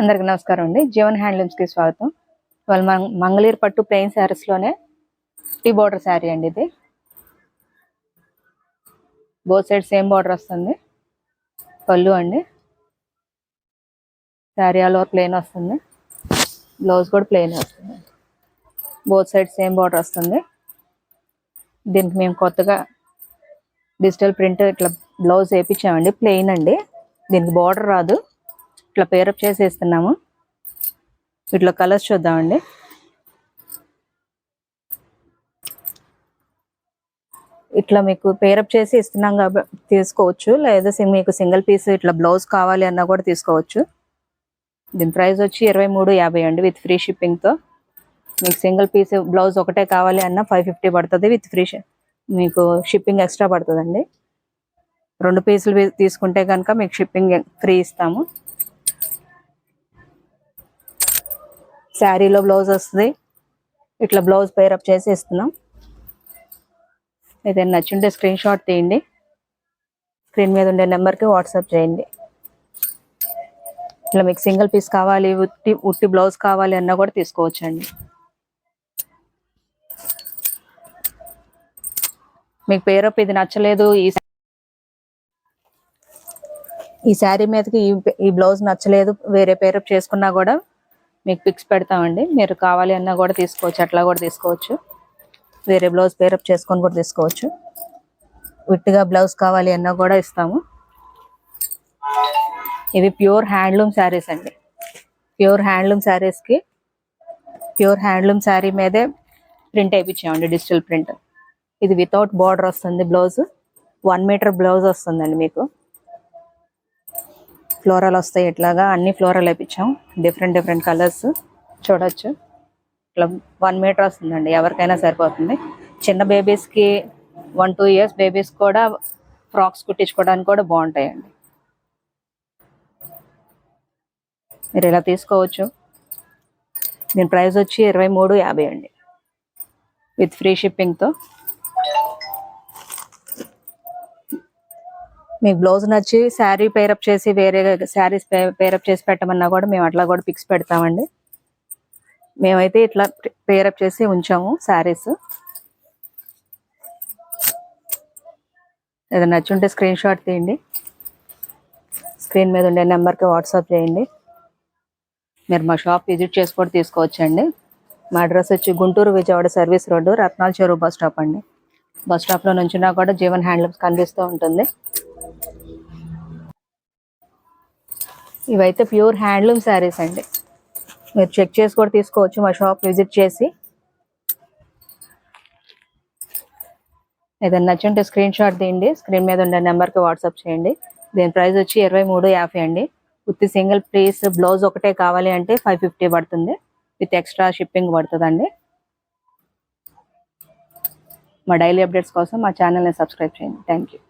అందరికి నమస్కారం అండి. జీవన్ హ్యాండ్లూమ్స్ కి స్వాగతం. ఇవాళ మంగళీర్ పట్టు ప్లెయిన్ శారీస్ లోనే టీ బోర్డర్ శారీ అండి. ఇది బోత్ సైడ్ సేమ్ బోర్డర్ వస్తుంది. పళ్ళు అండి. శారీ ఆల్ ఓవర్ ప్లెయిన్ వస్తుంది. బ్లౌజ్ కూడా ప్లెయిన్ వస్తుంది. బోత్ సైడ్ సేమ్ బోర్డర్ వస్తుంది. దీనికి మేము కొత్తగా డిజిటల్ ప్రింట్ ఇట్లా బ్లౌజ్ వేయించామండి. ప్లెయిన్ అండి. దీనికి బోర్డర్ రాదు. ఇట్లా పేరప్ చేసి ఇస్తున్నాము. వీటిలో కలర్స్ చూద్దామండి. ఇట్లా మీకు పేరప్ చేసి ఇస్తున్నాం కాబట్టి తీసుకోవచ్చు, లేదా మీకు సింగిల్ పీస్ ఇట్లా బ్లౌజ్ కావాలి అన్నా కూడా తీసుకోవచ్చు. దీని ప్రైస్ వచ్చి 23.50 అండి విత్ ఫ్రీ షిప్పింగ్తో. మీకు సింగిల్ పీస్ బ్లౌజ్ ఒకటే కావాలి అన్న 550 పడుతుంది. విత్ ఫ్రీ మీకు షిప్పింగ్ ఎక్స్ట్రా పడుతుందండి. 2 పీసులు తీసుకుంటే కనుక మీకు షిప్పింగ్ ఫ్రీ ఇస్తాము. శారీలో బ్లౌజ్ వస్తుంది. ఇట్లా బ్లౌజ్ పేరప్ చేసి ఇస్తున్నాం. ఏదైనా నచ్చుంటే స్క్రీన్ షాట్ తీయండి. స్క్రీన్ మీద ఉండే నెంబర్కి వాట్సాప్ చేయండి. ఇట్లా మీకు సింగిల్ పీస్ కావాలి, ఉట్టి బ్లౌజ్ కావాలి అన్నా కూడా తీసుకోవచ్చండి. మీకు పేరప్ ఇది నచ్చలేదు, ఈ శారీ మీదకి ఈ బ్లౌజ్ నచ్చలేదు, వేరే పేరప్ చేసుకున్నా కూడా మీకు పిక్స్ పెడతామండి. మీరు కావాలి అన్నా కూడా తీసుకోవచ్చు. అట్లా కూడా తీసుకోవచ్చు. వేరే బ్లౌజ్ పేరప్ చేసుకొని కూడా తీసుకోవచ్చు. విట్టిగా బ్లౌజ్ కావాలి అన్నా కూడా ఇస్తాము. ఇవి ప్యూర్ హ్యాండ్లూమ్ శారీస్ అండి. ప్యూర్ హ్యాండ్లూమ్ శారీస్కి ప్యూర్ హ్యాండ్లూమ్ శారీ మీదే ప్రింట్ వేయించామండి, డిజిటల్ ప్రింట్. ఇది వితౌట్ బార్డర్ వస్తుంది. బ్లౌజ్ 1 మీటర్ బ్లౌజ్ వస్తుందండి. మీకు ఫ్లోరల్ వస్తాయి. ఇట్లాగా అన్ని ఫ్లోరల్ వేయించాం. డిఫరెంట్ కలర్స్ చూడొచ్చు. ఇట్లా 1 మీటర్ వస్తుందండి. ఎవరికైనా సరిపోతుంది. చిన్న బేబీస్కి 1-2 ఇయర్స్ బేబీస్ కూడా ఫ్రాక్స్ కుట్టించుకోవడానికి కూడా బాగుంటాయండి. మీరు ఇలా తీసుకోవచ్చు. దీని ప్రైస్ వచ్చి 23.50 అండి విత్ ఫ్రీ షిప్పింగ్తో. మీకు బ్లౌజ్ నచ్చి శారీ పేరప్ చేసి వేరే శారీస్ పేరప్ చేసి పెట్టమన్నా కూడా మేము అట్లా కూడా పిక్స్ పెడతామండి. మేమైతే ఇట్లా పేరప్ చేసి ఉంచాము శారీస్. ఏదైనా నచ్చుంటే స్క్రీన్ షాట్ తీయండి. స్క్రీన్ మీద ఉండే నెంబర్కి వాట్సాప్ చేయండి. మీరు మా షాప్ విజిట్ చేసి కూడా తీసుకోవచ్చండి. మా అడ్రస్ వచ్చి గుంటూరు విజయవాడ సర్వీస్ రోడ్డు, రత్నాల చెరువు బస్ స్టాప్ అండి. బస్ స్టాప్లో నుంచినా కూడా జీవన్ హ్యాండ్లూమ్స్ కనిపిస్తూ ఉంటుంది. ఇవైతే ప్యూర్ హ్యాండ్లూమ్ శారీస్ అండి. మీరు చెక్ చేసి కూడా తీసుకోవచ్చు మా షాప్ విజిట్ చేసి. ఏదైనా నచ్చుంటే స్క్రీన్ షాట్ తీయండి. స్క్రీన్ మీద ఉండే నెంబర్కి వాట్సాప్ చేయండి. దీని ప్రైస్ వచ్చి 23.50 అండి. విత్ సింగిల్ పీస్ బ్లౌజ్ ఒకటే కావాలి అంటే 550 పడుతుంది. విత్ ఎక్స్ట్రా షిప్పింగ్ పడుతుందండి. మా డైలీ అప్డేట్స్ కోసం మా ఛానల్ని సబ్స్క్రైబ్ చేయండి. Thank you.